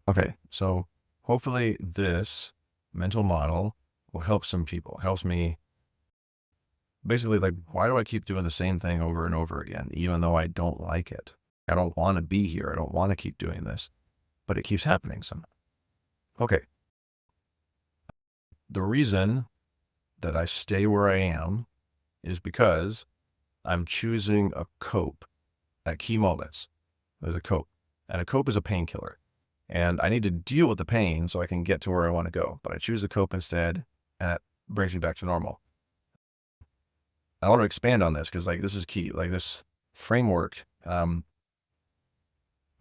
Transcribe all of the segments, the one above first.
Okay, so hopefully this mental model will help some people. Helps me basically, like, why do I keep doing the same thing over and over again, even though I don't like it? I don't want to be here. I don't want to keep doing this, but it keeps happening somehow. Okay, the reason that I stay where I am is because I'm choosing a cope at key moments. There's a cope, and a cope is a painkiller. And I need to deal with the pain so I can get to where I want to go. But I choose the cope instead, and that brings me back to normal. I want to expand on this because, like, this is key. Like, this framework, I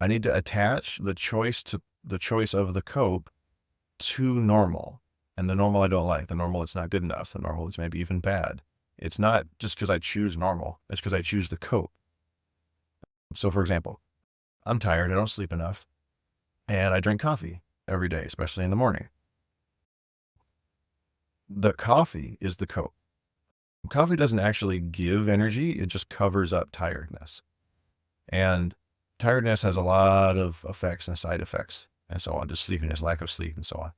need to attach the choice of the cope to normal. And the normal I don't like. The normal it's not good enough. The normal is maybe even bad. It's not just because I choose normal. It's because I choose the cope. So, for example, I'm tired. I don't sleep enough, and I drink coffee every day, especially in the morning. The coffee is the cope. Coffee doesn't actually give energy, it just covers up tiredness. And tiredness has a lot of effects and side effects and so on, just sleepiness, lack of sleep, and so on.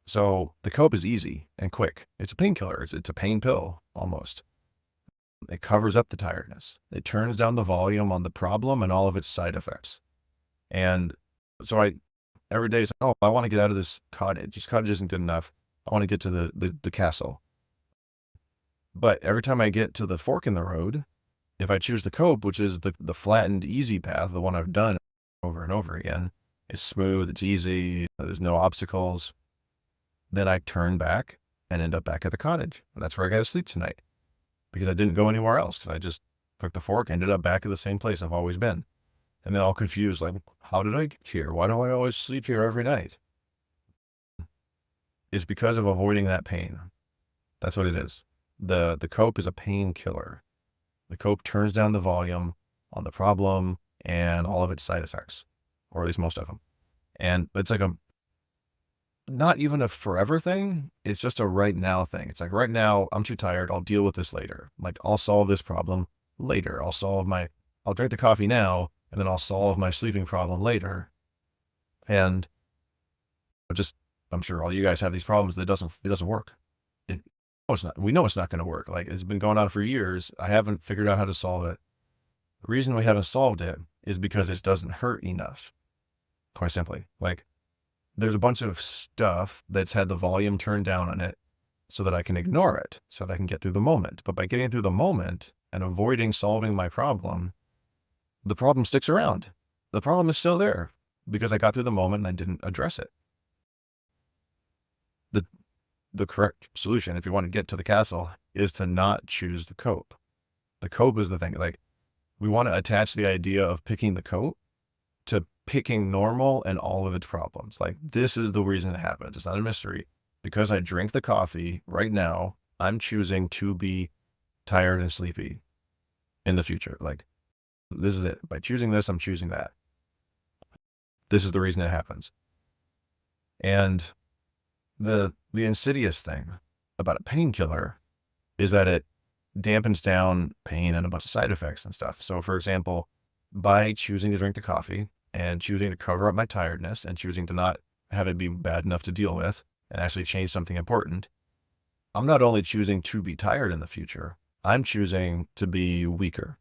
So the cope is easy and quick. It's a painkiller, it's a pain pill almost. It covers up the tiredness. It turns down the volume on the problem and all of its side effects. And so every day is, oh, I want to get out of this cottage. This cottage isn't good enough. I want to get to the castle. But every time I get to the fork in the road, if I choose the cope, which is the flattened, easy path, the one I've done over and over again, it's smooth, it's easy, there's no obstacles, then I turn back and end up back at the cottage. And that's where I got to sleep tonight because I didn't go anywhere else because I just took the fork, ended up back at the same place I've always been. And then all confused, like, how did I get here? Why do I always sleep here every night? It's because of avoiding that pain. That's what it is. The cope is a painkiller. The cope turns down the volume on the problem and all of its side effects, or at least most of them. And it's like not even a forever thing. It's just a right now thing. It's like, right now, I'm too tired. I'll deal with this later. Like, I'll solve this problem later. I'll drink the coffee now, and then I'll solve my sleeping problem later. And just, I'm sure all you guys have these problems that it doesn't work. We know it's not going to work. Like, it's been going on for years. I haven't figured out how to solve it. The reason we haven't solved it is because it doesn't hurt enough. Quite simply, like, there's a bunch of stuff that's had the volume turned down on it so that I can ignore it, so that I can get through the moment. But by getting through the moment and avoiding solving my problem, the problem sticks around. The problem is still there because I got through the moment and I didn't address it. The, the correct solution, if you want to get to the castle, is to not choose the cope. The cope is the thing. Like, we want to attach the idea of picking the cope to picking normal and all of its problems. Like, this is the reason it happens. It's not a mystery. Because I drink the coffee right now, I'm choosing to be tired and sleepy in the future. Like, this is it. By choosing this, I'm choosing that. This is the reason it happens. And the insidious thing about a painkiller is that it dampens down pain and a bunch of side effects and stuff. So, for example, by choosing to drink the coffee and choosing to cover up my tiredness and choosing to not have it be bad enough to deal with and actually change something important, I'm not only choosing to be tired in the future, I'm choosing to be weaker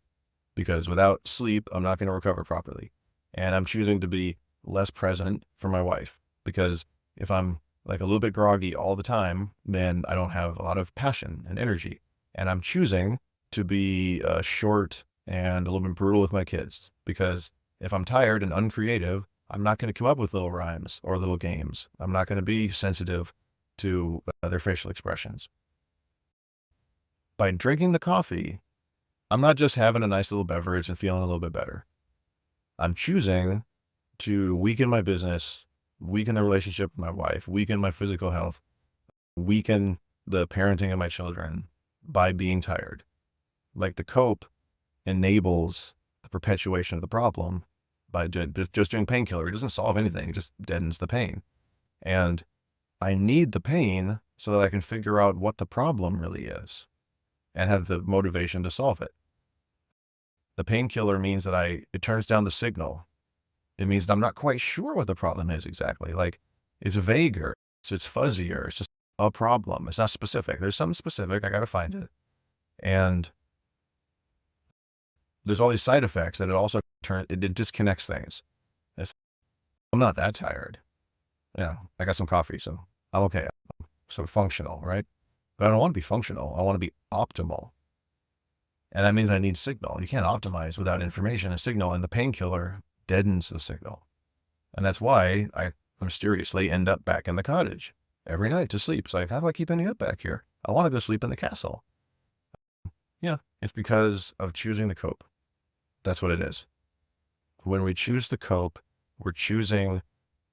because without sleep, I'm not going to recover properly. And I'm choosing to be less present for my wife because if I'm like a little bit groggy all the time, then I don't have a lot of passion and energy. And I'm choosing to be short and a little bit brutal with my kids because if I'm tired and uncreative, I'm not going to come up with little rhymes or little games. I'm not going to be sensitive to their facial expressions. By drinking the coffee, I'm not just having a nice little beverage and feeling a little bit better. I'm choosing to weaken my business, weaken the relationship with my wife, weaken my physical health, weaken the parenting of my children by being tired. Like, the cope enables the perpetuation of the problem by just doing painkiller. It doesn't solve anything. It just deadens the pain. And I need the pain so that I can figure out what the problem really is and have the motivation to solve it. The painkiller means that it turns down the signal it means I'm not quite sure what the problem is exactly. Like, it's vaguer, it's fuzzier, it's just a problem. It's not specific. There's something specific. I got to find it. And there's all these side effects that it disconnects things. I'm not that tired. Yeah, I got some coffee, so I'm okay. So functional, right? But I don't want to be functional. I want to be optimal. And that means I need signal. You can't optimize without information and signal, and the painkiller deadens the signal. And that's why I mysteriously end up back in the cottage every night to sleep. It's like, how do I keep ending up back here? I want to go sleep in the castle. Yeah, it's because of choosing the cope. That's what it is. When we choose the cope, we're choosing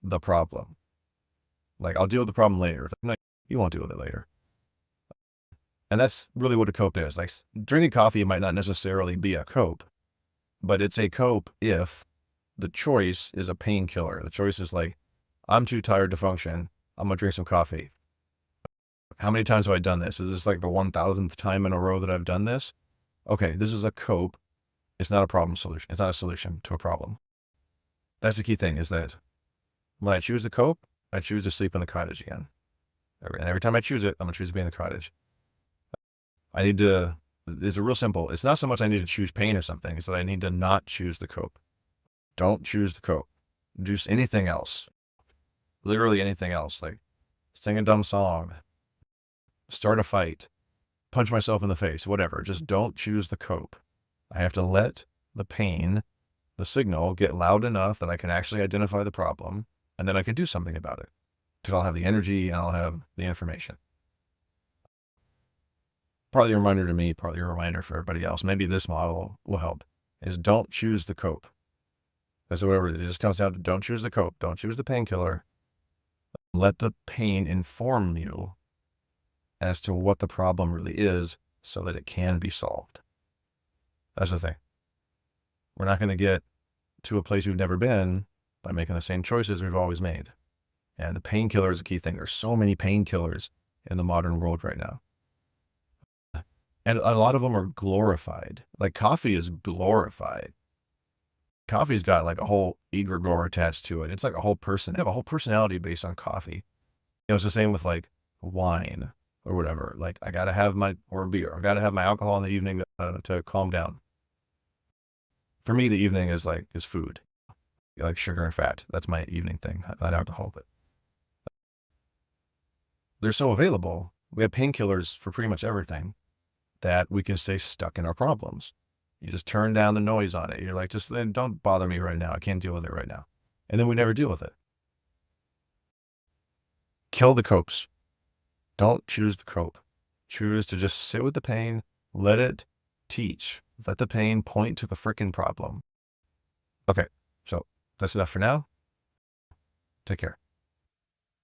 the problem. Like, I'll deal with the problem later. No, you won't deal with it later. And that's really what a cope is. Like, drinking coffee might not necessarily be a cope, but it's a cope if the choice is a painkiller. The choice is like, I'm too tired to function. I'm going to drink some coffee. How many times have I done this? Is this like the 1000th time in a row that I've done this? Okay, this is a cope. It's not a problem solution. It's not a solution to a problem. That's the key thing, is that when I choose the cope, I choose to sleep in the cottage again. And every time I choose it, I'm going to choose to be in the cottage. It's real simple. It's not so much I need to choose pain or something. It's that I need to not choose the cope. Don't choose the cope. Do anything else. Literally anything else. Like, sing a dumb song, start a fight, punch myself in the face, whatever. Just don't choose the cope. I have to let the pain, the signal, get loud enough that I can actually identify the problem, and then I can do something about it. Because I'll have the energy and I'll have the information. Partly a reminder to me, partly a reminder for everybody else. Maybe this model will help. Is don't choose the cope. That's whatever it is. It just comes down to don't choose the cope. Don't choose the painkiller. Let the pain inform you as to what the problem really is so that it can be solved. That's the thing. We're not going to get to a place we've never been by making the same choices we've always made. And the painkiller is a key thing. There's so many painkillers in the modern world right now. And a lot of them are glorified. Like, coffee is glorified. Coffee's got like a whole egregore attached to it. It's like a whole person. They have a whole personality based on coffee. It's the same with like wine or whatever. Like, I got to have or beer. I got to have my alcohol in the evening to calm down. For me, the evening is food, like sugar and fat. That's my evening thing, not alcohol. But they're so available. We have painkillers for pretty much everything that we can stay stuck in our problems. You just turn down the noise on it. You're like, just don't bother me right now. I can't deal with it right now. And then we never deal with it. Kill the copes. Don't choose the cope. Choose to just sit with the pain, let it teach. Let the pain point to the frickin' problem. Okay, so that's enough for now. Take care.